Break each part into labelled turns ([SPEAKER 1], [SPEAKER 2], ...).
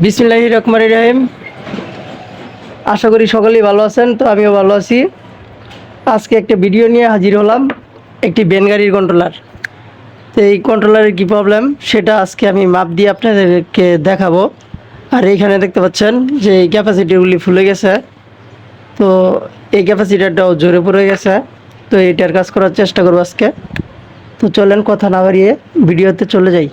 [SPEAKER 1] বিসমিল্লাহির রহমানির রহিম। আশা করি সকলেই ভালো আছেন। তো আমিও ভালো আছি। আজকে একটা ভিডিও নিয়ে হাজির হলাম, একটি ভ্যান গাড়ির কন্ট্রোলার। তো এই কন্ট্রোলারের কী প্রবলেম সেটা আজকে আমি মাপ দিয়ে আপনাদেরকে দেখাবো। আর এইখানে দেখতে পাচ্ছেন যে এই ক্যাপাসিটিগুলি ফুলে গেছে। তো এই ক্যাপাসিটারটাও জোরে পড়ে গেছে। তো এইটার কাজ করার চেষ্টা করবো আজকে। তো চলেন কথা না বাড়িয়ে ভিডিওতে চলে যাই।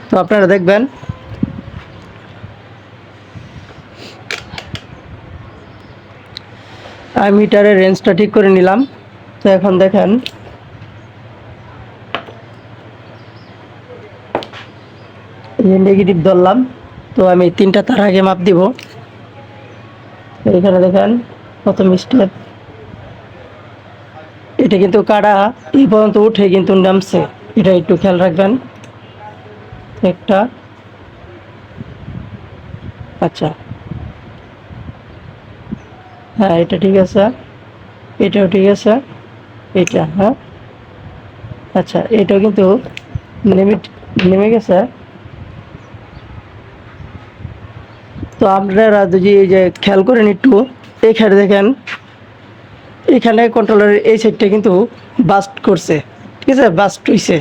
[SPEAKER 1] তো আপনারা দেখবেন আমি মিটারের রেঞ্জটা ঠিক করে নিলাম। তো এখন দেখেন এই নেগেটিভ ধরলাম। তো আমি 3টা তার আগে মাপ দিব। এখানে দেখেন প্রথম স্টেপ, এটা কিন্তু কাটা এই পর্যন্ত উঠে কিন্তু নামছে, এটা একটু খেয়াল রাখবেন। একটা, আচ্ছা হ্যাঁ এটা ঠিক আছে, এটাও ঠিক আছে, এটা হ্যাঁ আচ্ছা এটাও কিন্তু নেমে নেমে গেছে। তো আপনারা যদি এই যে খেয়াল করেন একটু, এইখানে দেখেন এখানে কন্ট্রোলারের এই সাইডটা কিন্তু বাস্ট করছে, ঠিক আছে, বাস্ট হইছে,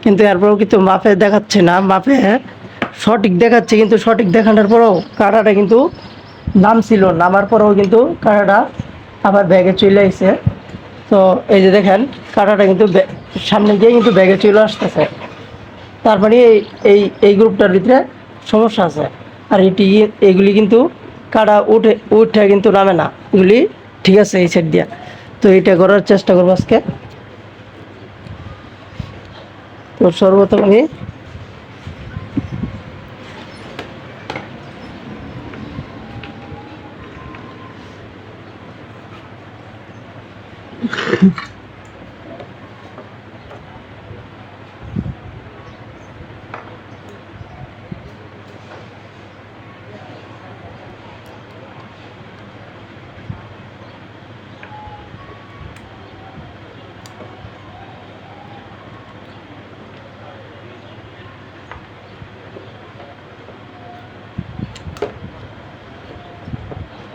[SPEAKER 1] কিন্তু এরপরেও কিন্তু মাপে দেখাচ্ছে না। মাপে সঠিক দেখাচ্ছে, কিন্তু সঠিক দেখানোর পরেও কাঁটাটা কিন্তু নামছিল, নামার পরেও কিন্তু কাঁটাটা আবার ব্যাগে চলে আসছে। তো এই যে দেখেন কাঁটাটা কিন্তু সামনে গিয়ে কিন্তু ব্যাগে চলে আসতেছে। তার মানে এই এই গ্রুপটার ভিতরে সমস্যা আছে। আর এইগুলি কিন্তু কাটা উঠে উঠে কিন্তু নামে না, এগুলি ঠিক আছে এই সাইড দিয়া। তো এটা করার চেষ্টা করবো আজকে। তো সর্বপ্রথম আমি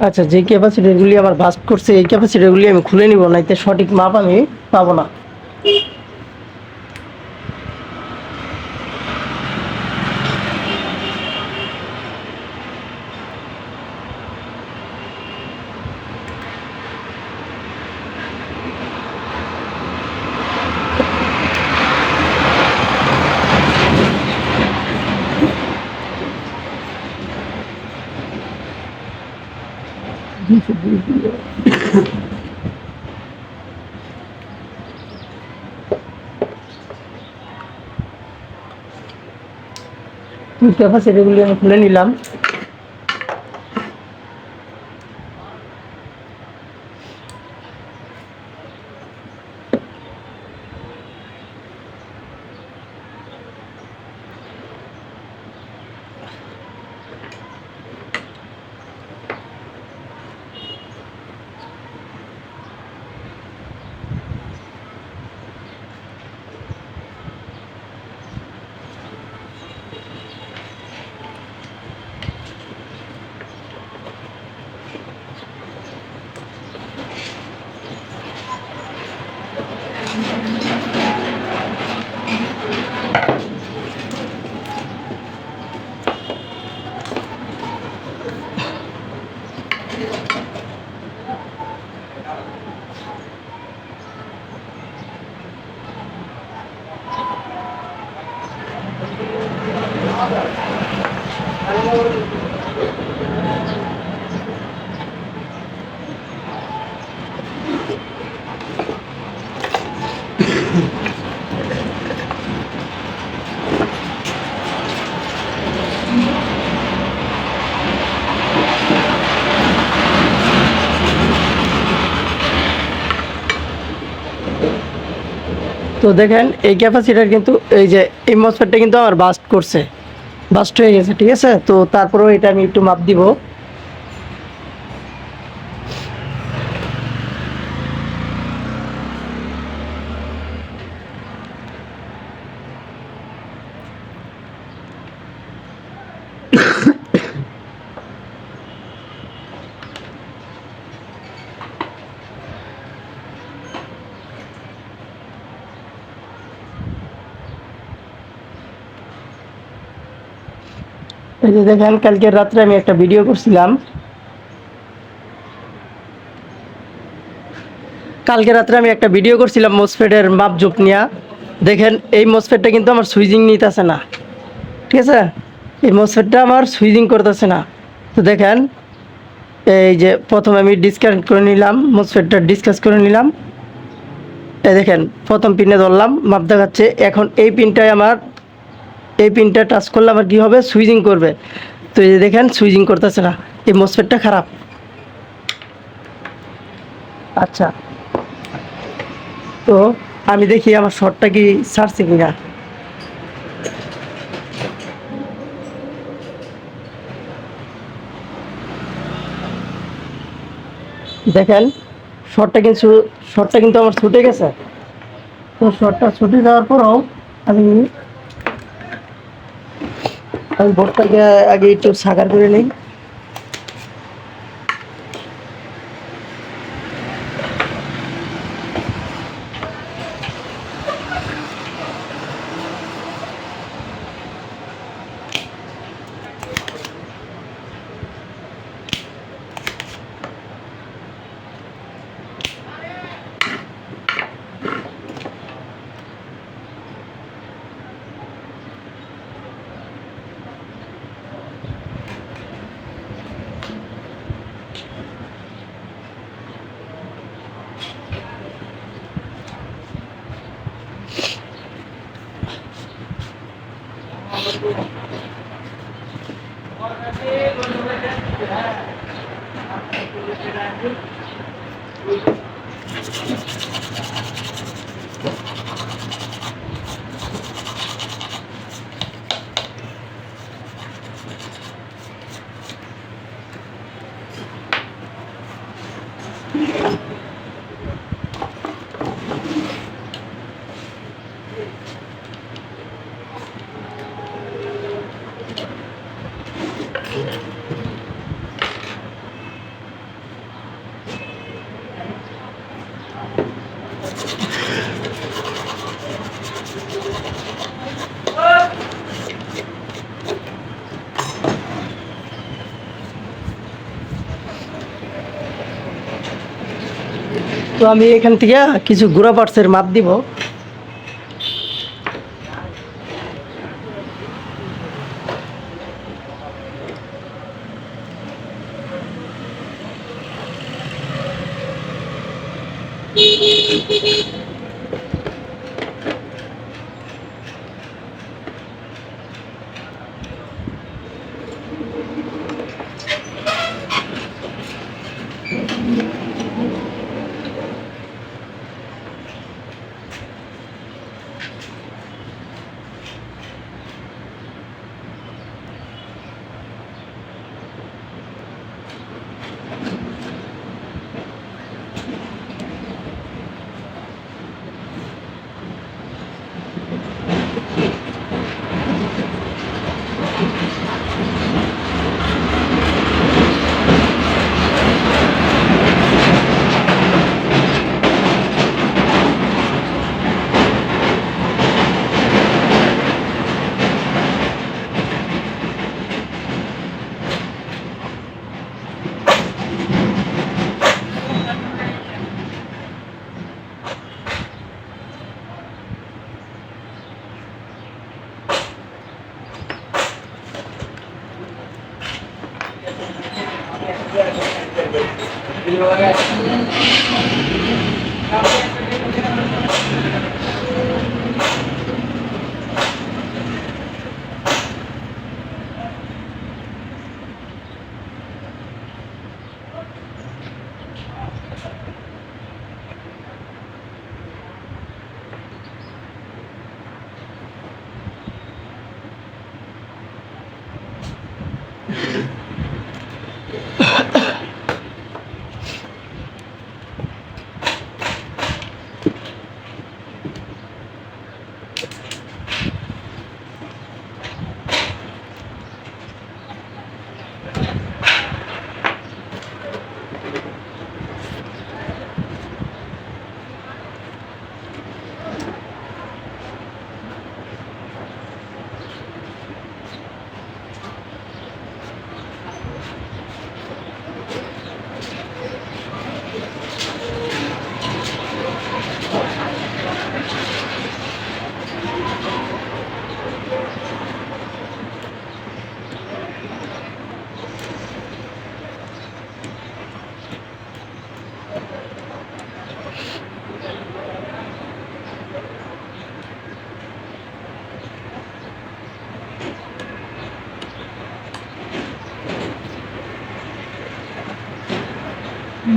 [SPEAKER 1] আচ্ছা যে ক্যাপাসিটিগুলি আমার বাস্ট করছে এই ক্যাপাসিটিগুলি আমি খুলে নিব, না এতে সঠিক মাপ আমি পাবো না। ক্যাপাসিটিগুলি আমি খুলে নিলাম। তো দেখেন এই ক্যাপাসিটার কিন্তু এই যে এই মসফেটটা কিন্তু আমার বাস্ট করছে, বাস্ট হয়ে গেছে, ঠিক আছে। তো তারপরেও এটা আমি একটু মাপ দিব। এই যে দেখেন, কালকে রাত্রে আমি একটা ভিডিও করছিলাম। মোসফেটের মাপজোপ নিয়া। দেখেন এই মোসফেটটা কিন্তু আমার সুইচিং নিতেছে না, ঠিক আছে? এই মোসফেটটা আমার সুইচিং করতেছে না। তো দেখেন, এই যে প্রথমে আমি ডিসকানেক্ট করে নিলাম, মোসফেটটা ডিসকাস করে নিলাম। এই দেখেন, প্রথম পিনে ধরলাম, মাপ দেখাচ্ছে। এখন এই পিনটা টাচ করলে আমার কি হবে? সুইচিং করবে। তো এই যে দেখেন, সুইচিং করতেছে না, এই মোসফেটটা খারাপ। আচ্ছা, তো আমি দেখি আমার শর্টটা কি ছাড়ছে কিনা। দেখেন, শর্টটা কিন্তু শর্টটা কিন্তু আমার ছুটে গেছে। তো শর্টটা ছুটে যাওয়ার পরেও আমি আমি বোর্ডটাকে আগে একটু সাকার করে নিই। তো আমি এখান থেকে কিছু গুঁড়া পার্টসের মাপ দিব।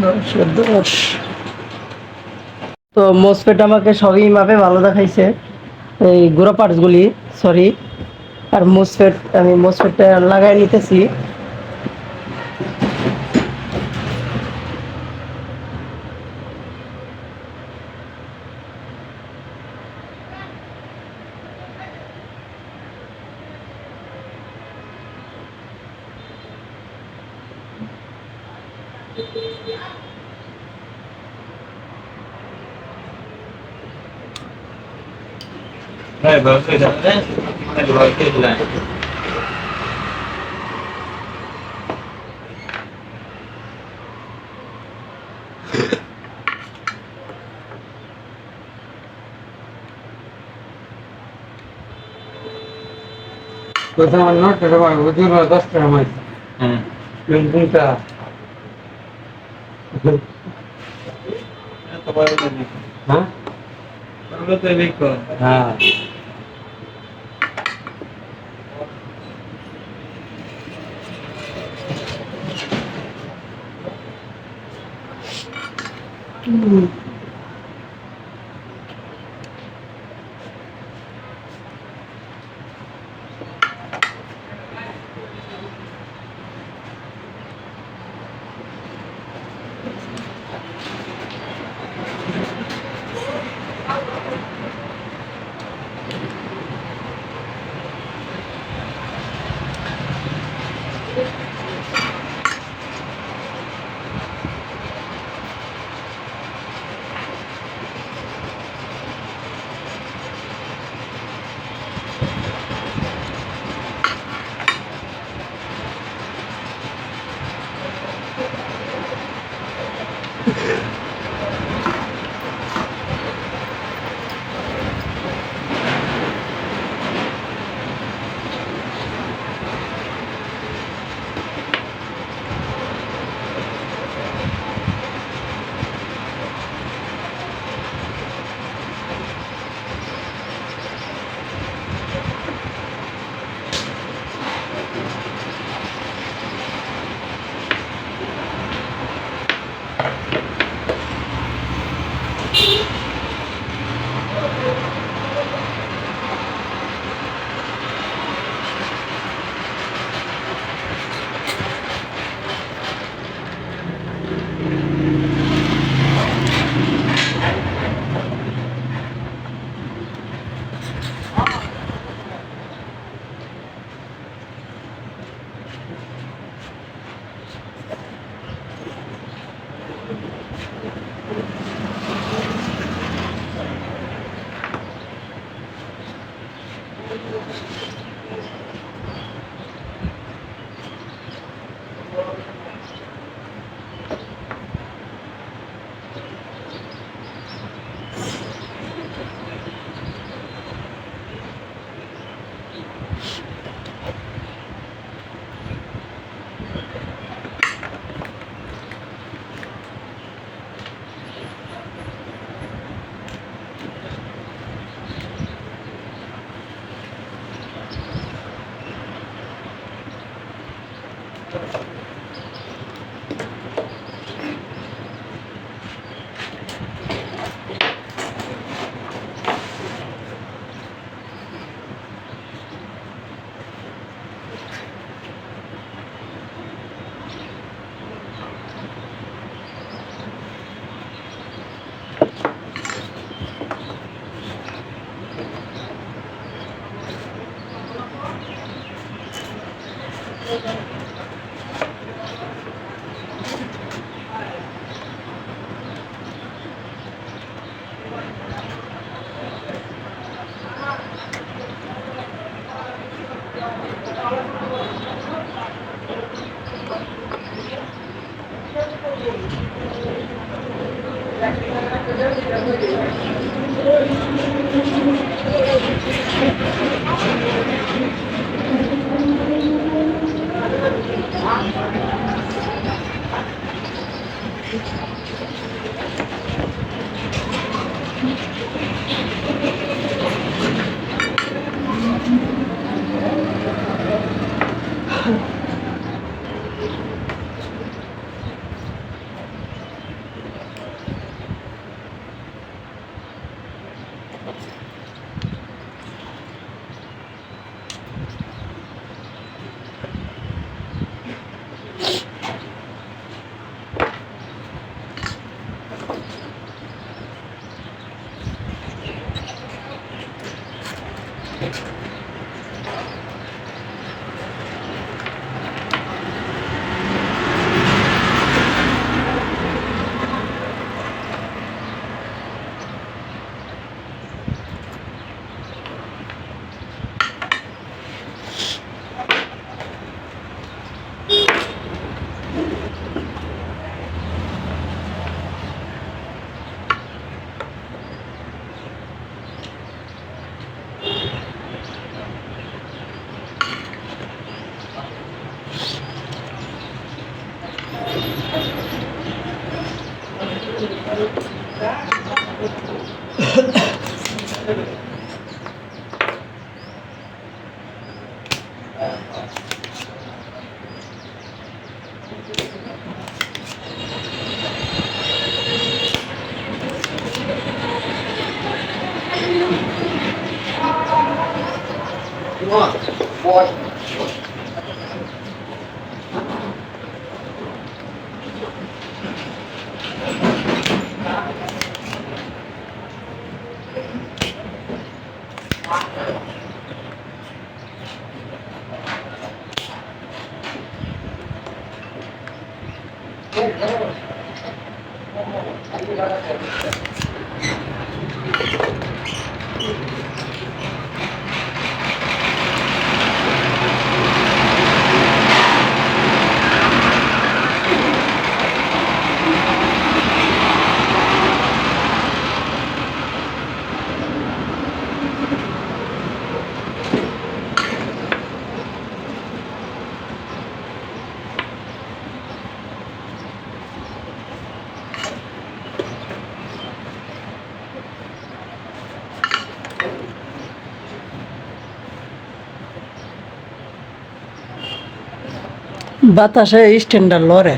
[SPEAKER 1] 910। তো মোসফেট আমাকে সবই মাপে ভালো দেখাইছে, এই গুঁড়ো পার্টসগুলি, সরি। আর মোসফেট, আমি মোসফেটটা লাগাই নিতেছি।
[SPEAKER 2] Đây vợ người ta đấy, đây vợ kia là
[SPEAKER 3] কোথাও নটা টাকা ওজন 10 টাকা মাছ কোনটা
[SPEAKER 2] তো বড় না,
[SPEAKER 3] হ্যাঁ
[SPEAKER 2] তাহলে তো লিখো।
[SPEAKER 3] হ্যাঁ
[SPEAKER 1] বাতাসে স্ট্যান্ডার্ড লড়ে।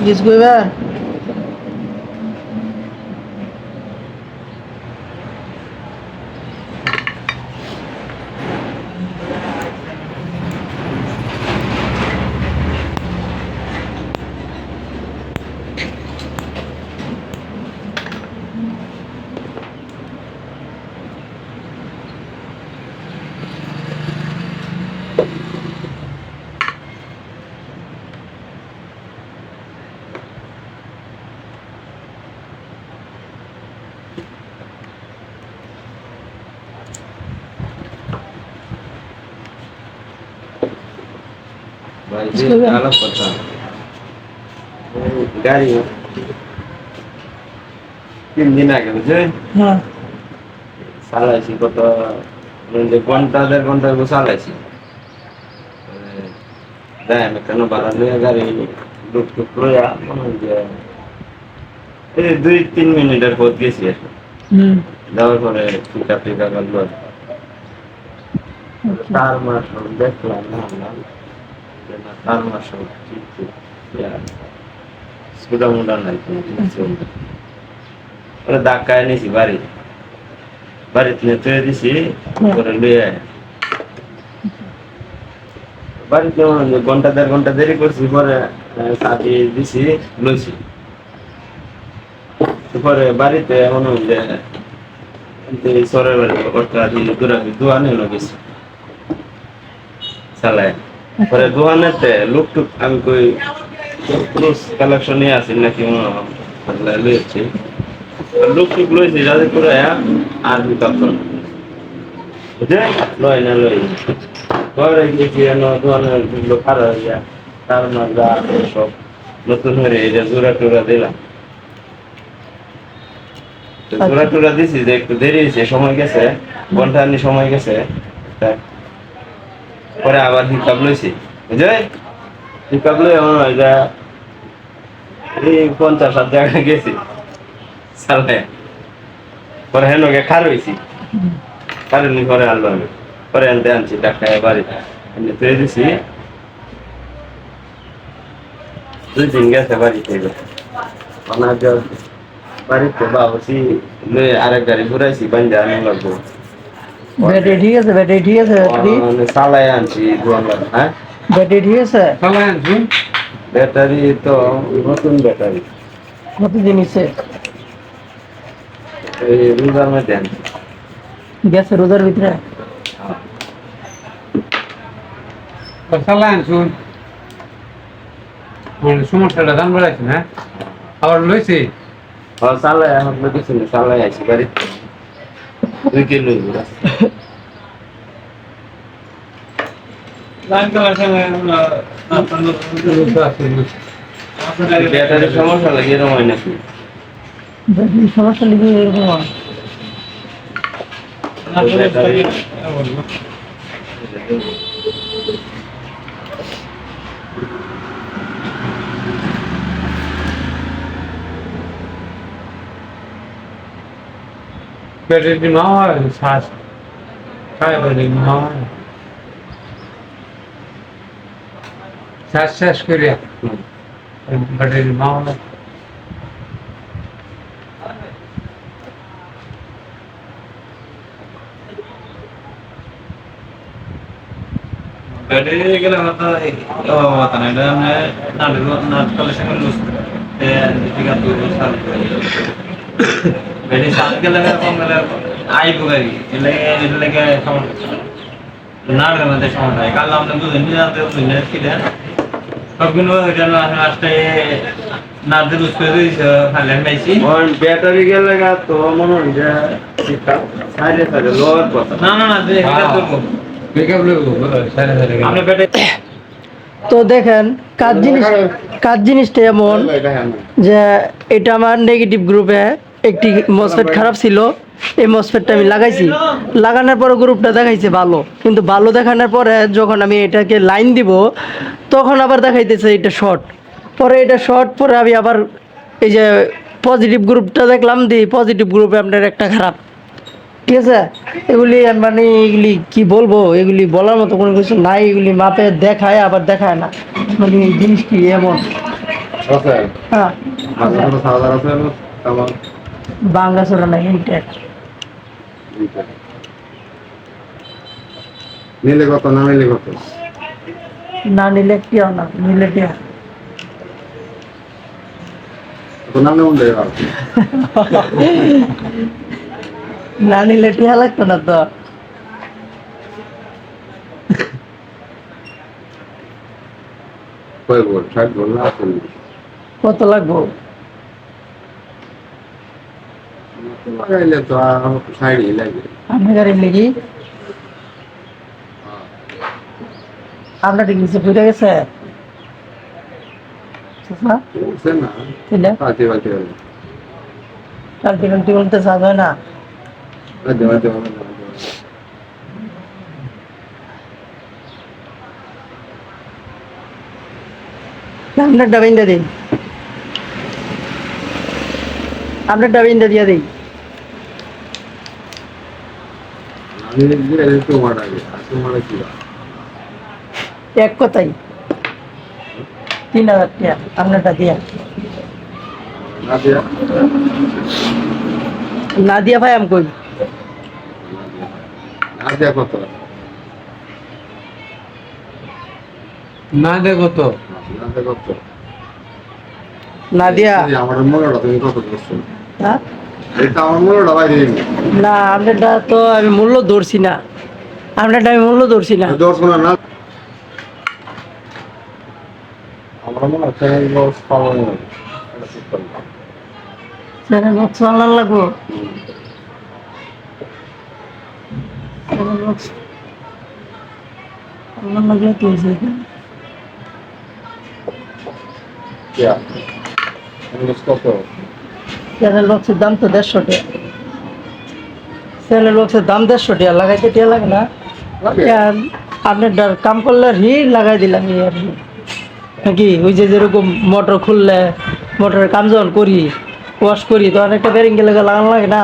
[SPEAKER 1] Yes, gue ba?
[SPEAKER 2] भाई
[SPEAKER 1] इसको
[SPEAKER 2] ये
[SPEAKER 1] भी-
[SPEAKER 2] अलग पता गाड़ी 3 দিন আগে বুঝলে
[SPEAKER 1] হ্যাঁ
[SPEAKER 2] চালাইছি কত যে ঘন্টা 1.5 ঘন্টা চালাইছি যাই আমি কেন ভাড়া নিয়ে গাড়ি লুক টুক লইয়া মনে হয় যে এই 2-3 মিনিটের পর গেছি আর কি।
[SPEAKER 1] হুম
[SPEAKER 2] যাওয়ার পরে টিকা টিকা করলো তার মাস দেখলাম না তার মাস সুডা মুডা নাই ওরা ধাক্কায় নিয়েছি বাড়িতে নিয়ে তুলে দিছি পরে লুয়ে আয় বাড়িতে ঘন্টা দেড় ঘন্টা দেরি করছি পরে চাবি দিছি লইছি পরে বাড়িতে মনে হয় যে সরের বাড়ি ওটা দোয়ানে গেছি চালায় পরে দোয়ানেতে লুক টুক আমি কই ক্লোজ কালেকশন নিয়ে আসি নাকি লইছি লুক টুক লইছি যাদের করে আর তখন বুঝে লয় না লই পরে গেছি দোয়ানের লোক আর তার মাজা সব নতুন হয়ে এটা জোড়া টোরা দিলাম জোড়া টোরা দিছি যে একটু দেরি হয়েছে সময় গেছে ঘন্টা আনি সময় গেছে পরে আবার হিসাব লইছি বুঝলে হিসাব লই এমন হয় যা এই 50-60 জায়গায় গেছি সালে পরে হেনকে খার হয়েছি কারণ পরে আনলো আমি পরে আনতে আনছি টাকায় বাড়িতে এনে তুলে দিছি 2 দিন গেছে বাড়িতে অনাজ বাড়িতে বাবুসি আরেক গাড়ি ঘুরাইছি বান্ধা আনু লাগবো
[SPEAKER 1] ব্যাটারি ঠিক আছে ব্যাটারি
[SPEAKER 2] চালাই আনছি 2 লাখ হ্যাঁ
[SPEAKER 1] ব্যাটারি ঠিক আছে
[SPEAKER 3] চালাই আনছুন
[SPEAKER 2] ব্যাটারি তো নতুন ব্যাটারি
[SPEAKER 1] কত জিনিসে
[SPEAKER 2] এই রোজার মধ্যে আনছি
[SPEAKER 1] গেছে রোজার ভিতরে
[SPEAKER 3] চালাই আনছুন মানে সমস্যাটা দাম বাড়াইছে না আবার লইছি
[SPEAKER 2] চালাই এখন কিছু নেই চালাই আছি বাড়িতে 2 কিলো ব্যাটারির সমস্যা লাগে এরকম হয় নাকি
[SPEAKER 1] ব্যাটারি সমস্যা লিখে এরকম হয়।
[SPEAKER 2] ব্যাটারি
[SPEAKER 3] ব্যাটারি না হয় শ্বাস খায় ব্যাটারি না হয় শ্বাস শেষ করিয়া ব্যাটারি না হয়
[SPEAKER 4] ব্যাটারি গেলে হয়তো হতো না এটা নাট কালেকশন লুজ ঠিক আছে ব্যাটারি সাত গেলে কম গেলে আইব গাড়ি এটা লেগে সমস্যা নাটের মধ্যে সমস্যা হয় কাল আমরা দুদিন জানতে বুঝলে ছিলেন সবগুলো ওইটা আসতে নাটে লুজ করে দিয়েছে খালি পাইছি
[SPEAKER 2] ব্যাটারি গেলে তো মনে হয় যে সাইডে সাইডে লোয়ার কথা
[SPEAKER 4] না এটা করবো
[SPEAKER 3] ব্রেকআপ লইব সাড়ে সাড়ে
[SPEAKER 4] আমরা ব্যাটারি
[SPEAKER 1] তো দেখেন কাজ জিনিসটা এমন যে এটা আমার নেগেটিভ গ্রুপে একটি মসফেট খারাপ ছিল এই মসফেটটা আমি লাগাইছি লাগানোর পরে গ্রুপটা দেখাইছে ভালো কিন্তু ভালো দেখানোর পরে যখন আমি এটাকে লাইন দিব তখন আবার দেখাইতেছে এটা শর্ট পরে এটা শর্ট পরে আমি আবার এই যে পজিটিভ গ্রুপটা দেখলাম দি পজিটিভ গ্রুপে আপনার একটা খারাপ ঠিক আছে এগুলি মানে এগুলি কি বলবো এগুলি বলার মতো কোনো কিছু নাই এগুলি মাপে দেখায় আবার দেখায় না মানে এই জিনিস কি এমন হ্যাঁ বাংলা ছোটা নাই ইনটেক
[SPEAKER 2] নিলে কত না নিলে কত
[SPEAKER 1] না নিলে কেউ না নিলে কেউ
[SPEAKER 2] তো নামে মনে
[SPEAKER 1] না নিলে টিয়া লাগতো না তো
[SPEAKER 2] কয় বল 60 বল না 40
[SPEAKER 1] কত লাগবো
[SPEAKER 2] লাগাইলে তো সাইডই লাগে
[SPEAKER 1] আপনি গাড়ি লিখি আপনার ঠিক নিচে ঘুরে গেছে না
[SPEAKER 2] বুঝছে না
[SPEAKER 1] তাহলে
[SPEAKER 2] পাতি পাতি
[SPEAKER 1] কালকে কালকে বলতে চাপ হয় না
[SPEAKER 2] দেওয়া দেওয়া
[SPEAKER 1] আপনার ডাবিনটা দিন আপনার ডাবিনটা দিয়ে দিই
[SPEAKER 3] আমি যে তোমার আগে তোমার কি
[SPEAKER 1] এক কথাই 3000 টাকা আপনারটা দিয়া
[SPEAKER 3] না দিয়া
[SPEAKER 1] না দিয়া ভাই আমি কই
[SPEAKER 3] না দিয়া কত না দেখো তো না দেখো তো
[SPEAKER 1] না দিয়া
[SPEAKER 3] আমার মনেটা তুমি কত করছো
[SPEAKER 1] হ্যাঁ
[SPEAKER 3] এটা আমার মনেটা বাইরে
[SPEAKER 1] না আপনারটা তো আমি মূল্য ধরছি না আপনারটা আমি মূল্য ধরছি না
[SPEAKER 3] দর্শন না আমার মনে হচ্ছে লস পাওয়া যাবে এটা ঠিক করলাম
[SPEAKER 1] চ্যানেল বক্স অনলাইন লাগবো চ্যানেল বক্স অনলাইন লাগলে তো হয়েছে
[SPEAKER 3] क्या इंग्लिश কত
[SPEAKER 1] চ্যানেল বক্সের দাম তো 150 টাকা চ্যানেল বক্সের দাম 150 টাকা লাগাইতে টাকা লাগে না
[SPEAKER 3] লাগে
[SPEAKER 1] আপনার কাম করলে লাগাই দিলাম এই আর কি নাকি ওই যে যেরকম মোটর খুললে মোটরের কাম যখন করি ওয়াশ করি তো অনেকটা বেরিং গেলে লাগানো লাগে না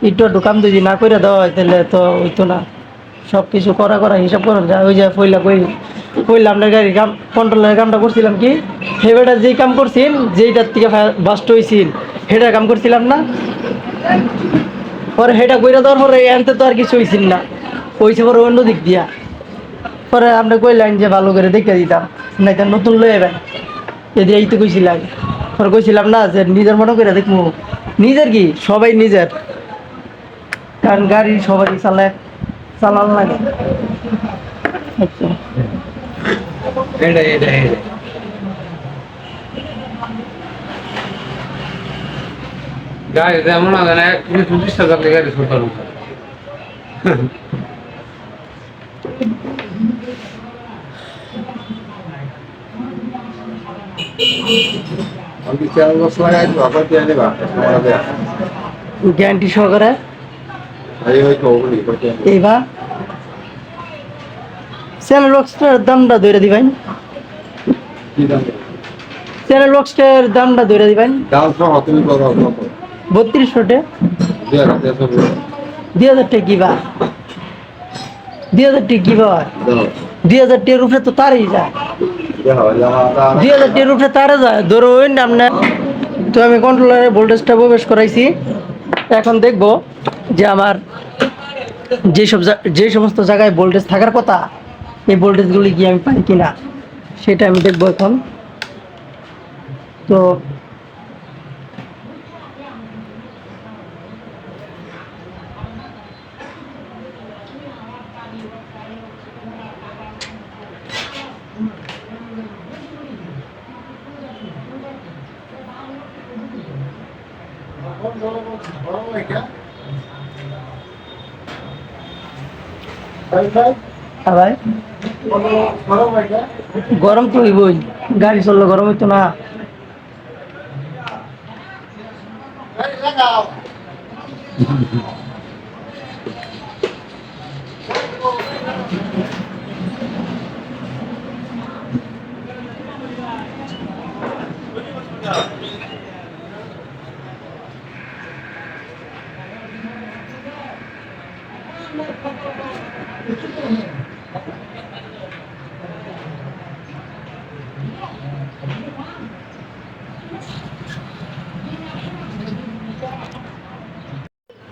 [SPEAKER 1] একটু কাম যদি না করে দেওয়া হয় তাহলে তো হইতো না সব কিছু করা হিসাব করা যায় ওই যে পইলা আপনার গাড়ির কাম কন্ট্রোলের কামটা করছিলাম কি হেবেটা যেই কাম করছেন যেইটার থেকে বাস্ট হয়েছিল হেটার কাম করছিলাম না পরে হেটা কইরা দেওয়ার পরে এনতে তো আর কিছু হয়েছিল না হয়েছে পরে অন্য দিক দিয়া পরে আপনি কইলেন যে ভালো করে দেখে দিতাম নাই তো নতুন লয়ে যাবেন যদি এই তো কইছিলাম পরে কইছিলাম না যে নিজের মতো করে দেখবো নিজের কি সবাই নিজের কারণ গাড়ি সবাই চালানো লাগে আচ্ছা
[SPEAKER 3] এটা গাড়ি যেমন আছে না 20,000 টাকা গাড়ি ছোট আমি চার বছর লাগাই তো আবার দিয়ে দেবা আমাদের
[SPEAKER 1] গ্যারান্টি সহকারে
[SPEAKER 3] এই হয়তো ওগুলি কত
[SPEAKER 1] এইবার চ্যানেল বক্সটার দামটা ধরে দিবেন
[SPEAKER 3] কি দাম
[SPEAKER 1] চ্যানেল বক্সটার দামটা ধরে দিবেন
[SPEAKER 3] দাম সহ তুমি কত কত
[SPEAKER 1] 3200 টাকা
[SPEAKER 3] 2000
[SPEAKER 1] টাকা কি বা 2000 টাকা কি বা 2000 টাকার উপরে তো তারই যায় 2000 টাকার উপরে তারে যায় ধরুন আপনার তো আমি কন্ট্রোলারের ভোল্টেজটা প্রবেশ করাইছি এখন দেখব যে আমার যে সমস্ত জায়গায় ভোল্টেজ থাকার কথা এই ভোল্টেজগুলি কি আমি পাই কিনা সেটা আমি দেখব এখন তো ভাই গরম তো হইবই গাড়ি চললে গরম হইতো না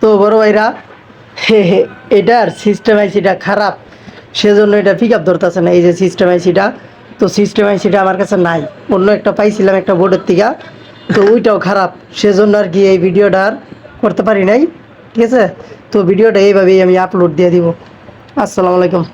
[SPEAKER 1] তো বড় ভাইরা এটার সিস্টেম আইসিটা খারাপ সেজন্য এটা পিক আপ ধরতেছে না এই যে সিস্টেম আইসিটা তো সিস্টেম আইসিটা আমার কাছে নাই অন্য একটা পাইছিলাম একটা বোর্ডের থেকে তো ওইটাও খারাপ সেজন্য আর কি এই ভিডিওটা আর করতে পারি নাই ঠিক আছে তো ভিডিওটা এইভাবেই আমি আপলোড দিয়ে দিব আসসালামু আলাইকুম